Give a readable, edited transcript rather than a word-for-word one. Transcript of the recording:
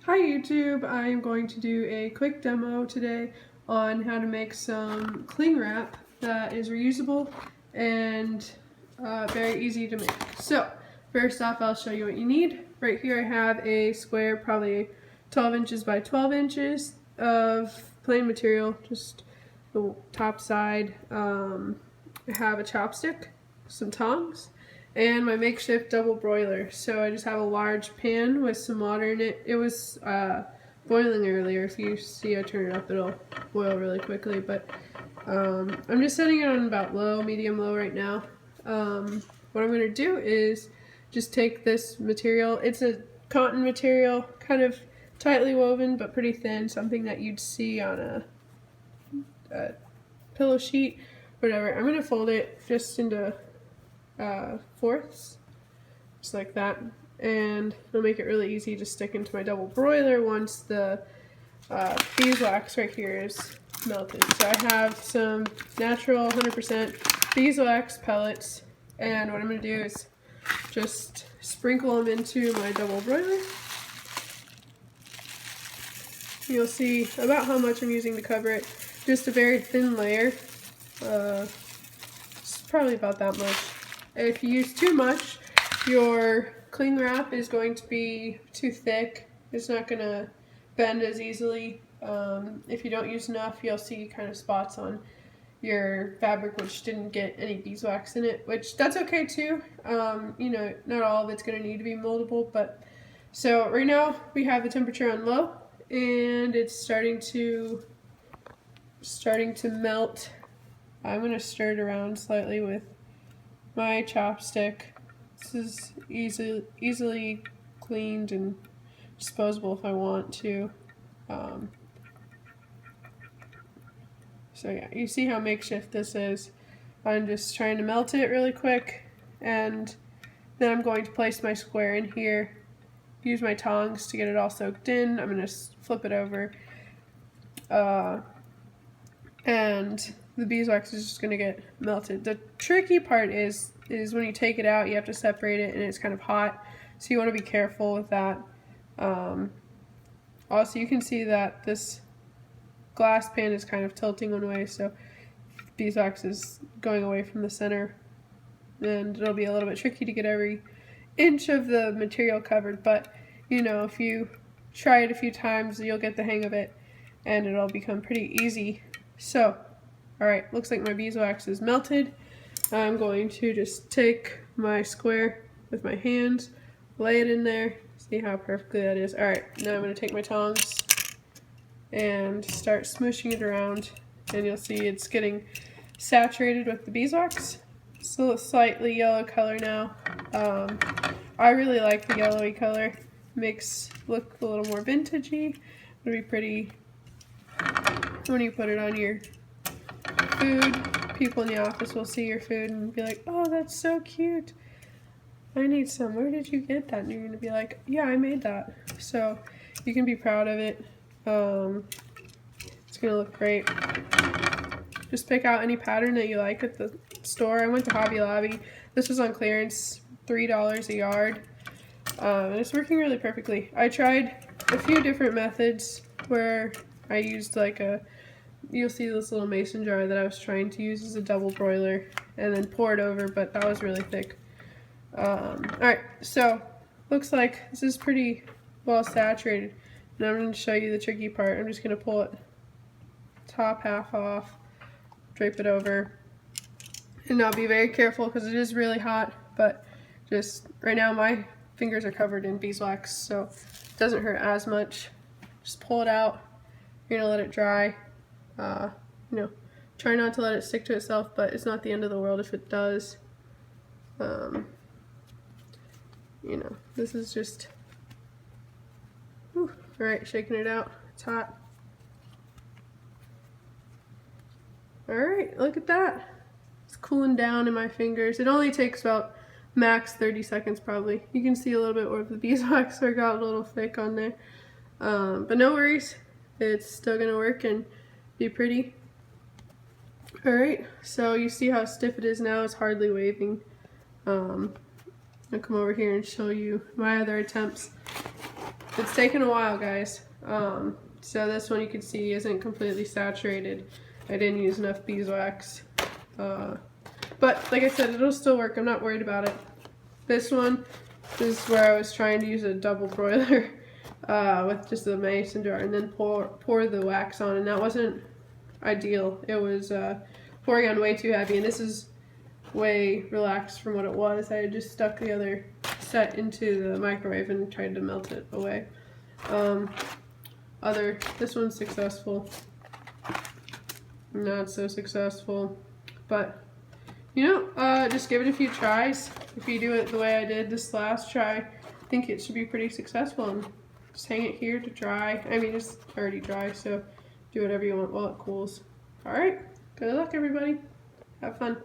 Hi YouTube, I am going to do a quick demo today on how to make some cling wrap that is reusable and very easy to make. So first off, I'll show you what you need. Right here I have a square, probably 12 inches by 12 inches of plain material, just the top side. I have a chopstick, some tongs, and my makeshift double broiler. So I just have a large pan with some water in it. It was boiling earlier. If you see I turn it up, it'll boil really quickly, but I'm just setting it on about low, medium low right now. What I'm going to do is just take this material. It's a cotton material, kind of tightly woven but pretty thin, something that you'd see on a pillow sheet, whatever. I'm going to fold it just into fourths, just like that, and it'll make it really easy to stick into my double broiler once the beeswax right here is melted. So I have some natural 100% beeswax pellets, and what I'm going to do is just sprinkle them into my double broiler. You'll see about how much I'm using to cover it. Just a very thin layer. It's probably about that much. If you use too much, your cling wrap is going to be too thick. It's not going to bend as easily. If you don't use enough, you'll see kind of spots on your fabric which didn't get any beeswax in it, which that's okay too. You know, not all of it's going to need to be moldable, but so right now we have the temperature on low and it's starting to melt. I'm going to stir it around slightly with my chopstick. This is easily cleaned and disposable if I want to. So yeah, you see how makeshift this is. I'm just trying to melt it really quick, and then I'm going to place my square in here, use my tongs to get it all soaked in. I'm going to flip it over, and the beeswax is just going to get melted. The tricky part is when you take it out, you have to separate it, and it's kind of hot, so you want to be careful with that. Also, you can see that this glass pan is kind of tilting one way, so beeswax is going away from the center, and it'll be a little bit tricky to get every inch of the material covered, but you know, if you try it a few times, you'll get the hang of it, and it'll become pretty easy. So, alright, looks like my beeswax is melted. I'm going to just take my square with my hands, lay it in there, see how perfectly that is. Alright, now I'm going to take my tongs and start smooshing it around, and you'll see it's getting saturated with the beeswax. It's a slightly yellow color now. I really like the yellowy color. Makes look a little more vintagey. It'll be pretty when you put it on your food. People in the office will see your food and be like, "Oh, that's so cute. I need some. Where did you get that?" And you're gonna be like, "Yeah, I made that." So you can be proud of it. It's gonna look great. Just pick out any pattern that you like at the store. I went to Hobby Lobby. This was on clearance, $3 a yard. And it's working really perfectly. I tried a few different methods where I used like you'll see this little mason jar that I was trying to use as a double broiler and then pour it over, but that was really thick. Alright, so looks like this is pretty well saturated. Now I'm going to show you the tricky part. I'm just going to pull it top half off, drape it over, and now be very careful because it is really hot, but just right now my fingers are covered in beeswax, so it doesn't hurt as much. Just pull it out. You're going to let it dry. You know, try not to let it stick to itself, but it's not the end of the world if it does. You know, this is just... Alright, shaking it out. It's hot. Alright, look at that. It's cooling down in my fingers. It only takes about max 30 seconds probably. You can see a little bit where the beeswax got a little thick on there. But no worries. It's still going to work and be pretty. Alright, so you see how stiff it is now. It's hardly waving. I'll come over here and show you my other attempts. it's taken a while, guys. So this one you can see isn't completely saturated. I didn't use enough beeswax. But like I said, it'll still work. I'm not worried about it. This one is where I was trying to use a double broiler with just the mason jar and then pour the wax on, and that wasn't ideal. It was pouring on way too heavy, and this is way relaxed from what it was. I had just stuck the other set into the microwave and tried to melt it away. This one's successful. Not so successful, but you know, just give it a few tries. If you do it the way I did this last try, I think it should be pretty successful. And just hang it here to dry. I mean, it's already dry, so do whatever you want while it cools. All right, good luck, everybody. Have fun.